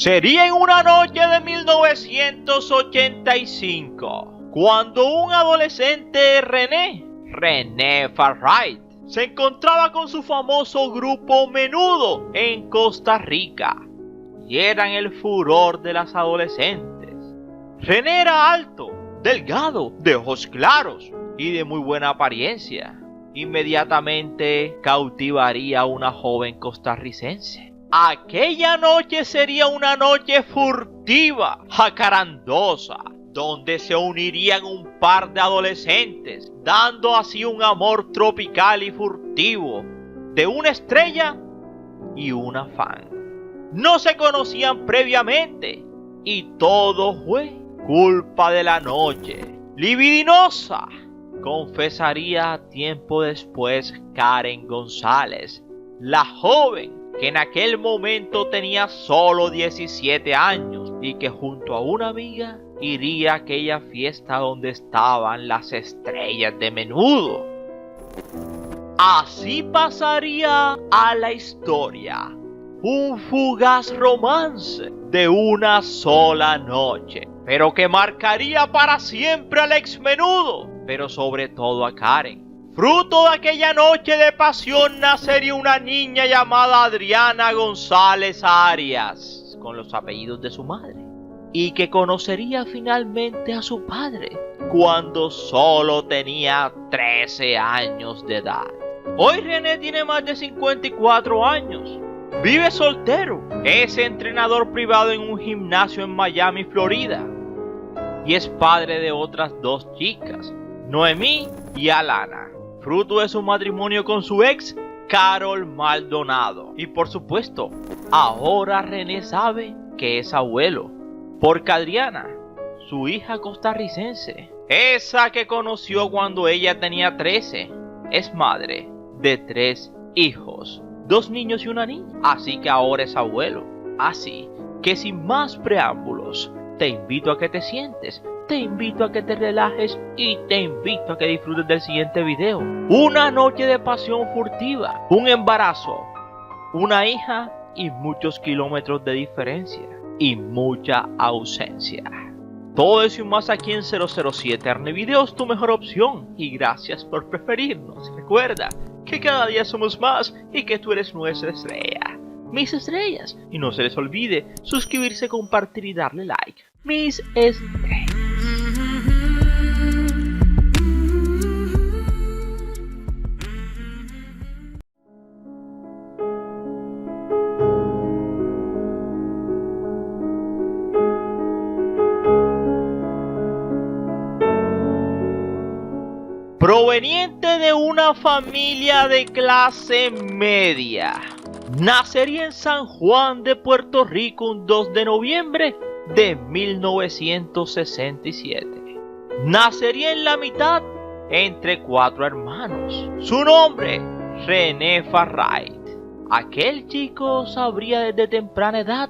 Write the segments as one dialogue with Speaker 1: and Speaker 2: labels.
Speaker 1: Sería en una noche de 1985, cuando un adolescente René Farright, se encontraba con su famoso grupo Menudo en Costa Rica, y eran el furor de las adolescentes. René era alto, delgado, de ojos claros y de muy buena apariencia. Inmediatamente cautivaría a una joven costarricense. Aquella noche sería una noche furtiva, jacarandosa, donde se unirían un par de adolescentes, dando así un amor tropical y furtivo de una estrella y una fan. No se conocían previamente y todo fue culpa de la noche libidinosa, confesaría tiempo después Karen González, la joven que en aquel momento tenía solo 17 años y que junto a una amiga iría a aquella fiesta donde estaban las estrellas de Menudo. Así pasaría a la historia un fugaz romance de una sola noche, pero que marcaría para siempre al ex Menudo, pero sobre todo a Karen. Fruto de aquella noche de pasión nacería una niña llamada Adriana González Arias, con los apellidos de su madre, y que conocería finalmente a su padre cuando solo tenía 13 años de edad. Hoy René tiene más de 54 años, vive soltero, es entrenador privado en un gimnasio en Miami, Florida, y es padre de otras dos chicas, Noemí y Alana, fruto de su matrimonio con su ex, Carol Maldonado. Y por supuesto, ahora René sabe que es abuelo, porque Adriana, su hija costarricense, esa que conoció cuando ella tenía 13, es madre de 3 hijos, 2 niños y una niña. Así que ahora es abuelo. Así que sin más preámbulos, te invito a que te sientes, te invito a que te relajes y te invito a que disfrutes del siguiente video. Una noche de pasión furtiva, un embarazo, una hija y muchos kilómetros de diferencia y mucha ausencia. Todo eso y más aquí en 007 Arnevideos, tu mejor opción, y gracias por preferirnos. Recuerda que cada día somos más y que tú eres nuestra estrella, mis estrellas, y no se les olvide suscribirse, compartir y darle like, mis estrellas. Proveniente de una familia de clase media, nacería en San Juan de Puerto Rico un 2 de noviembre de 1967. Nacería en la mitad entre 4 hermanos. Su nombre, René Farright. Aquel chico sabría desde temprana edad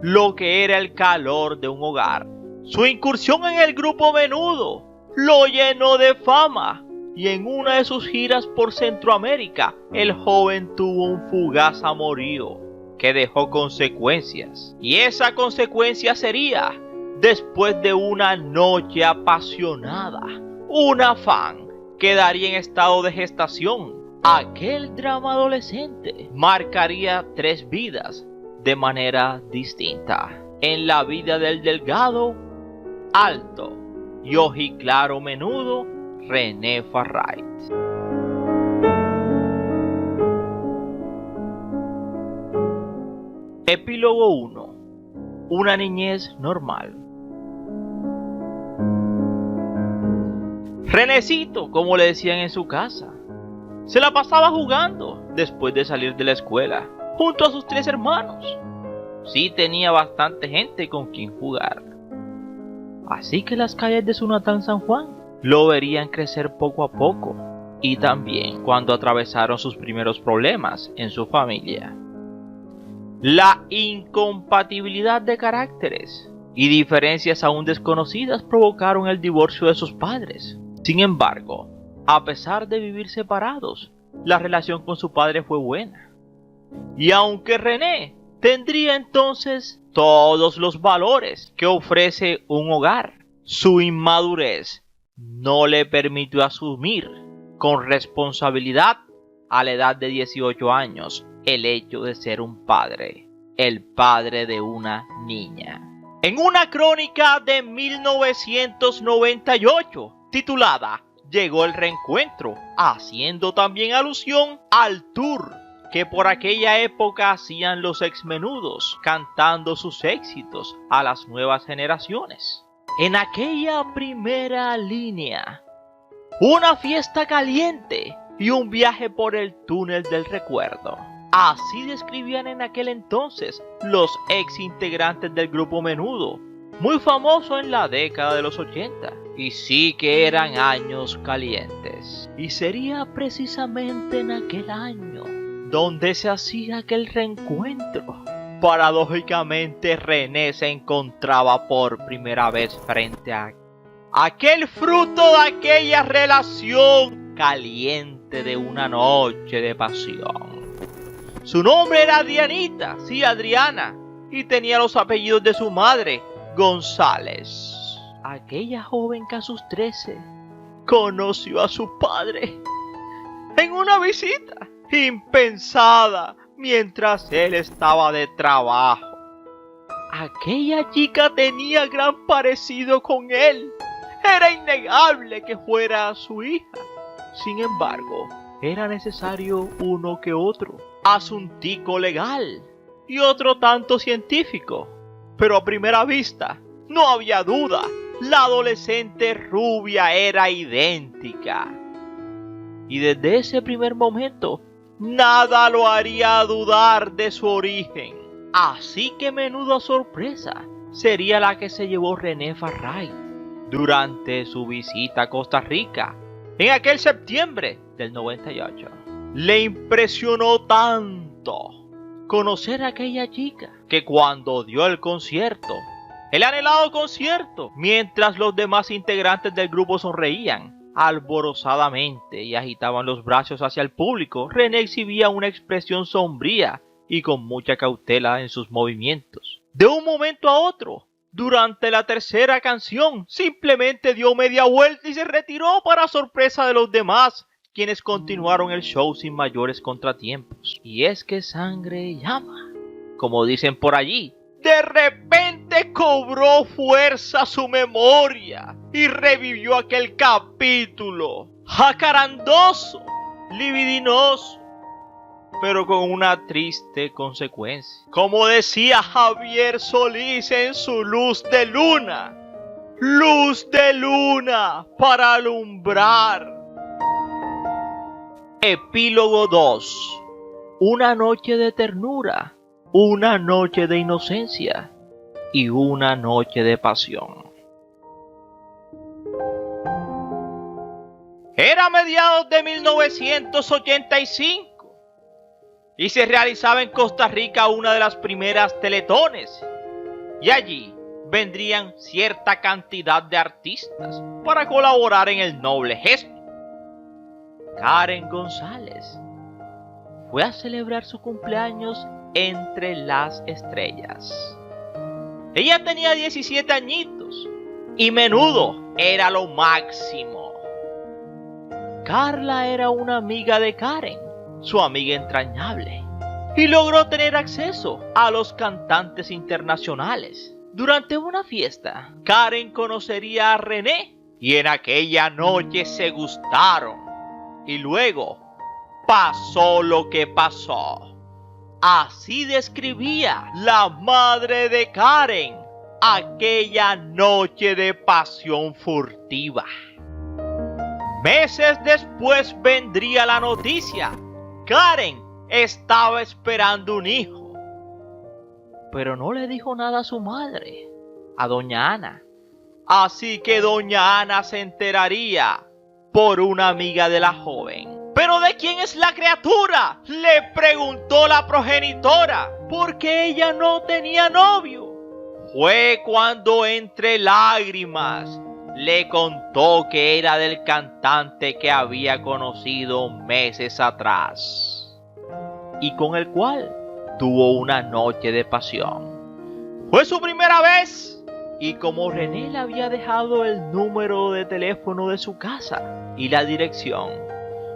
Speaker 1: lo que era el calor de un hogar. Su incursión en el grupo Menudo lo llenó de fama, y en una de sus giras por Centroamérica, el joven tuvo un fugaz amorío que dejó consecuencias. Y esa consecuencia sería, después de una noche apasionada, una fan quedaría en estado de gestación. Aquel drama adolescente marcaría 3 vidas de manera distinta. En la vida del delgado, alto y ojiclaro Menudo, René Farright. Epílogo 1. Una niñez normal. Renecito, como le decían en su casa, se la pasaba jugando después de salir de la escuela, junto a sus 3 hermanos. Sí tenía bastante gente con quien jugar. Así que las calles de su natal San Juan lo verían crecer poco a poco, y también cuando atravesaron sus primeros problemas en su familia. La incompatibilidad de caracteres y diferencias aún desconocidas provocaron el divorcio de sus padres. Sin embargo, a pesar de vivir separados, la relación con su padre fue buena. Y aunque René tendría entonces todos los valores que ofrece un hogar. Su inmadurez no le permitió asumir con responsabilidad a la edad de 18 años el hecho de ser un padre, el padre de una niña. En una crónica de 1998 titulada Llegó el reencuentro, haciendo también alusión al tour que por aquella época hacían los exmenudos, cantando sus éxitos a las nuevas generaciones. En aquella primera línea, una fiesta caliente y un viaje por el túnel del recuerdo. Así describían en aquel entonces los ex integrantes del grupo Menudo, muy famoso en la década de los 80. Y sí que eran años calientes. Y sería precisamente en aquel año donde se hacía aquel reencuentro. Paradójicamente, René se encontraba por primera vez frente a aquel fruto de aquella relación caliente de una noche de pasión. Su nombre era Adrianita, sí, Adriana, y tenía los apellidos de su madre, González. Aquella joven que a sus 13 conoció a su padre en una visita impensada mientras él estaba de trabajo. Aquella chica tenía gran parecido con él. Era innegable que fuera su hija. Sin embargo, era necesario uno que otro asuntico legal y otro tanto científico. Pero a primera vista no había duda. La adolescente rubia era idéntica. Y desde ese primer momento, nada lo haría dudar de su origen. Así que menuda sorpresa sería la que se llevó René Farray durante su visita a Costa Rica en aquel septiembre del 98. Le impresionó tanto conocer a aquella chica que cuando dio el concierto, el anhelado concierto, mientras los demás integrantes del grupo sonreían alborozadamente y agitaban los brazos hacia el público, René exhibía una expresión sombría y con mucha cautela en sus movimientos. De un momento a otro, durante la tercera canción, simplemente dio media vuelta y se retiró para sorpresa de los demás, quienes continuaron el show sin mayores contratiempos. Y es que sangre llama, como dicen por allí. De repente cobró fuerza su memoria y revivió aquel capítulo jacarandoso, libidinoso, pero con una triste consecuencia. Como decía Javier Solís en su Luz de luna para alumbrar. Epílogo 2. Una noche de ternura. Una noche de inocencia y una noche de pasión. Era mediados de 1985 y se realizaba en Costa Rica una de las primeras teletones. Y allí vendrían cierta cantidad de artistas para colaborar en el noble gesto. Karen González fue a celebrar su cumpleaños entre las estrellas. Ella tenía 17 añitos y Menudo era lo máximo. Carla era una amiga de Karen, su amiga entrañable, y logró tener acceso a los cantantes internacionales. Durante una fiesta, Karen conocería a René y en aquella noche se gustaron. Y luego pasó lo que pasó. Así describía la madre de Karen aquella noche de pasión furtiva. Meses después vendría la noticia. Karen estaba esperando un hijo. Pero no le dijo nada a su madre, a doña Ana. Así que doña Ana se enteraría por una amiga de la joven. ¿Pero de quién es la criatura?, le preguntó la progenitora, porque ella no tenía novio. Fue cuando entre lágrimas le contó que era del cantante que había conocido meses atrás y con el cual tuvo una noche de pasión. Fue su primera vez, y como René le había dejado el número de teléfono de su casa y la dirección,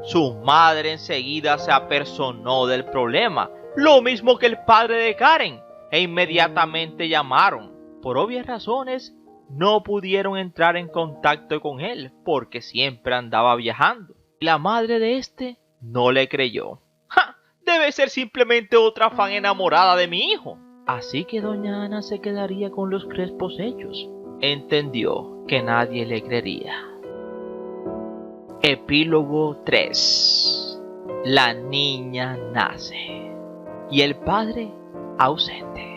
Speaker 1: su madre enseguida se apersonó del problema, lo mismo que el padre de Karen, e inmediatamente llamaron. Por obvias razones, no pudieron entrar en contacto con él porque siempre andaba viajando. La madre de este no le creyó. ¡Ja! Debe ser simplemente otra fan enamorada de mi hijo. Así que doña Ana se quedaría con los crespos hechos. Entendió que nadie le creería. Epílogo 3. La niña nace y el padre ausente.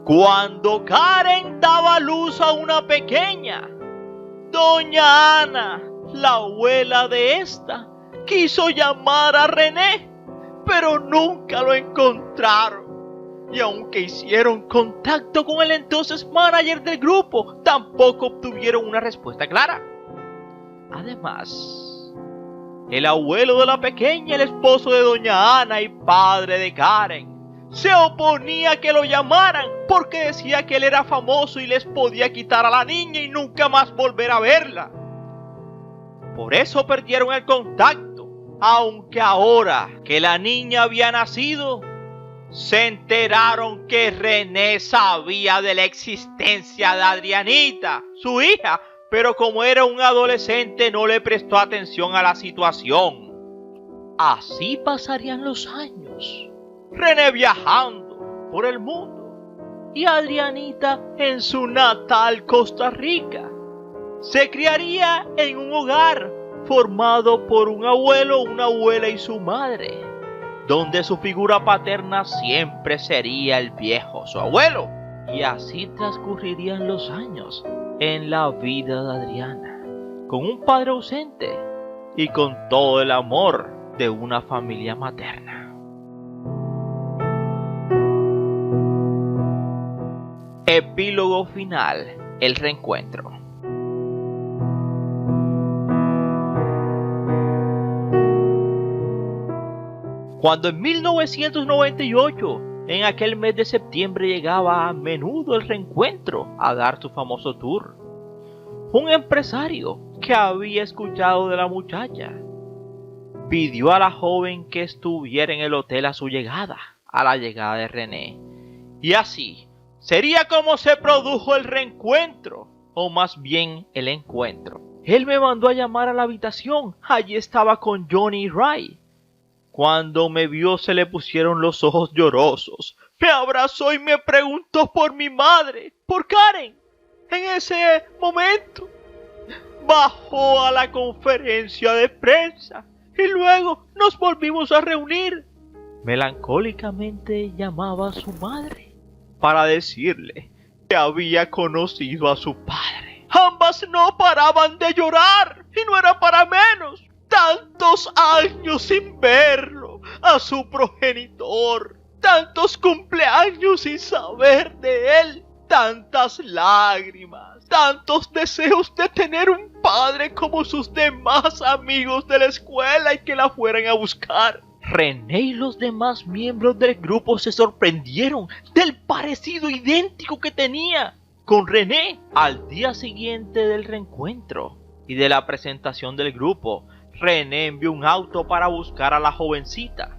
Speaker 1: Cuando Karen daba luz a una pequeña, doña Ana, la abuela de esta, quiso llamar a René, pero nunca lo encontraron. Y aunque hicieron contacto con el entonces manager del grupo, tampoco obtuvieron una respuesta clara. Además, el abuelo de la pequeña, el esposo de doña Ana y padre de Karen, se oponía a que lo llamaran porque decía que él era famoso y les podía quitar a la niña y nunca más volver a verla. Por eso perdieron el contacto, aunque ahora que la niña había nacido, se enteraron que René sabía de la existencia de Adrianita, su hija, pero como era un adolescente no le prestó atención a la situación. Así pasarían los años. René viajando por el mundo y Adrianita en su natal Costa Rica. Se criaría en un hogar formado por un abuelo, una abuela y su madre, donde su figura paterna siempre sería el viejo, su abuelo. Y así transcurrirían los años en la vida de Adriana, con un padre ausente y con todo el amor de una familia materna. Epílogo final, el reencuentro. Cuando en 1998, en aquel mes de septiembre, llegaba a menudo el reencuentro a dar su famoso tour, un empresario que había escuchado de la muchacha pidió a la joven que estuviera en el hotel a su llegada, a la llegada de René. Y así sería como se produjo el reencuentro, o más bien el encuentro. Él me mandó a llamar a la habitación. Allí estaba con Johnny y Ray. Cuando me vio se le pusieron los ojos llorosos. Me abrazó y me preguntó por mi madre, por Karen. En ese momento bajó a la conferencia de prensa y luego nos volvimos a reunir. Melancólicamente llamaba a su madre para decirle que había conocido a su padre. Ambas no paraban de llorar y no era para menos. Tantos años sin verlo, a su progenitor, tantos cumpleaños sin saber de él, tantas lágrimas, tantos deseos de tener un padre como sus demás amigos de la escuela y que la fueran a buscar. René y los demás miembros del grupo se sorprendieron del parecido idéntico que tenía con René. Al día siguiente del reencuentro y de la presentación del grupo, René envió un auto para buscar a la jovencita,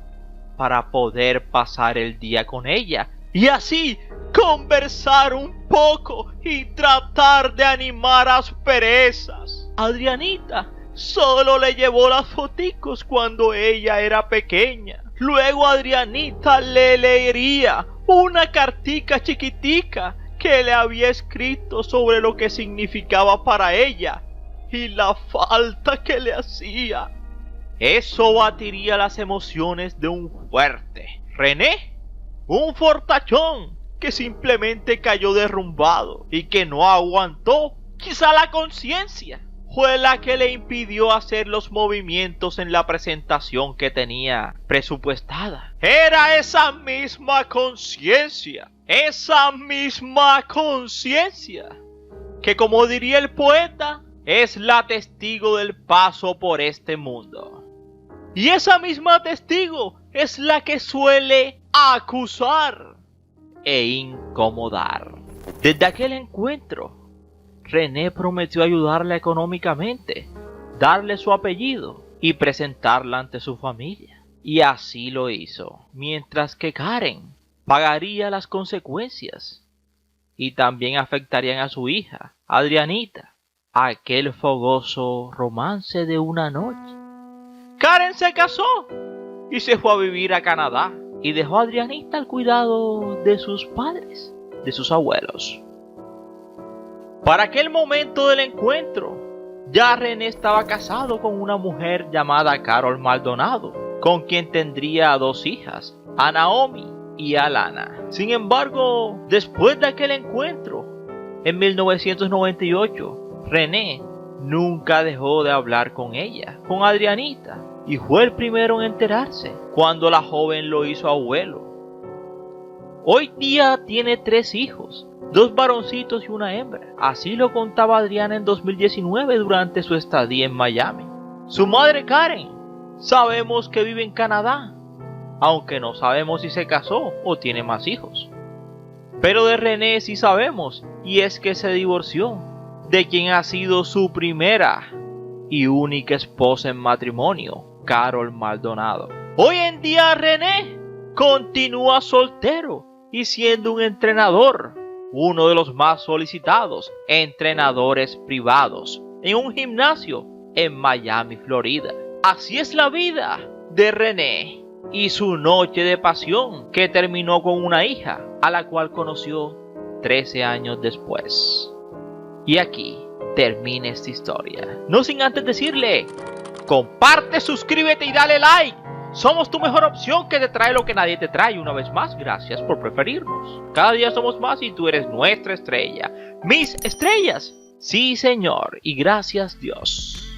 Speaker 1: para poder pasar el día con ella y así conversar un poco y tratar de animar asperezas. Adrianita solo le llevó las foticos cuando ella era pequeña. Luego Adrianita le leería una cartica chiquitica que le había escrito sobre lo que significaba para ella y la falta que le hacía. Eso batiría las emociones de un fuerte René, un fortachón que simplemente cayó derrumbado y que no aguantó. Quizá la conciencia fue la que le impidió hacer los movimientos en la presentación que tenía presupuestada. Era esa misma conciencia que, como diría el poeta, es la testigo del paso por este mundo. Y esa misma testigo es la que suele acusar e incomodar. Desde aquel encuentro, René prometió ayudarla económicamente, darle su apellido y presentarla ante su familia. Y así lo hizo, mientras que Karen pagaría las consecuencias y también afectarían a su hija, Adrianita, aquel fogoso romance de una noche. Karen se casó y se fue a vivir a Canadá y dejó a Adrianita al cuidado de sus padres, de sus abuelos. Para aquel momento del encuentro, ya René estaba casado con una mujer llamada Carol Maldonado, con quien tendría 2 hijas, a Naomi y a Lana. Sin embargo, después de aquel encuentro, en 1998, René nunca dejó de hablar con ella, con Adrianita, y fue el primero en enterarse cuando la joven lo hizo abuelo. Hoy día tiene 3 hijos, 2 varoncitos y una hembra. Así lo contaba Adriana en 2019 durante su estadía en Miami. Su madre Karen, sabemos que vive en Canadá, aunque no sabemos si se casó o tiene más hijos. Pero de René sí sabemos, y es que se divorció de quien ha sido su primera y única esposa en matrimonio, Carol Maldonado. Hoy en día René continúa soltero y siendo un entrenador, uno de los más solicitados entrenadores privados en un gimnasio en Miami, Florida. Así es la vida de René y su noche de pasión, que terminó con una hija a la cual conoció 13 años después. Y aquí termina esta historia. No sin antes decirle: comparte, suscríbete y dale like. Somos tu mejor opción, que te trae lo que nadie te trae. Una vez más, gracias por preferirnos. Cada día somos más y tú eres nuestra estrella. Mis estrellas. Sí, Señor. Y gracias, Dios.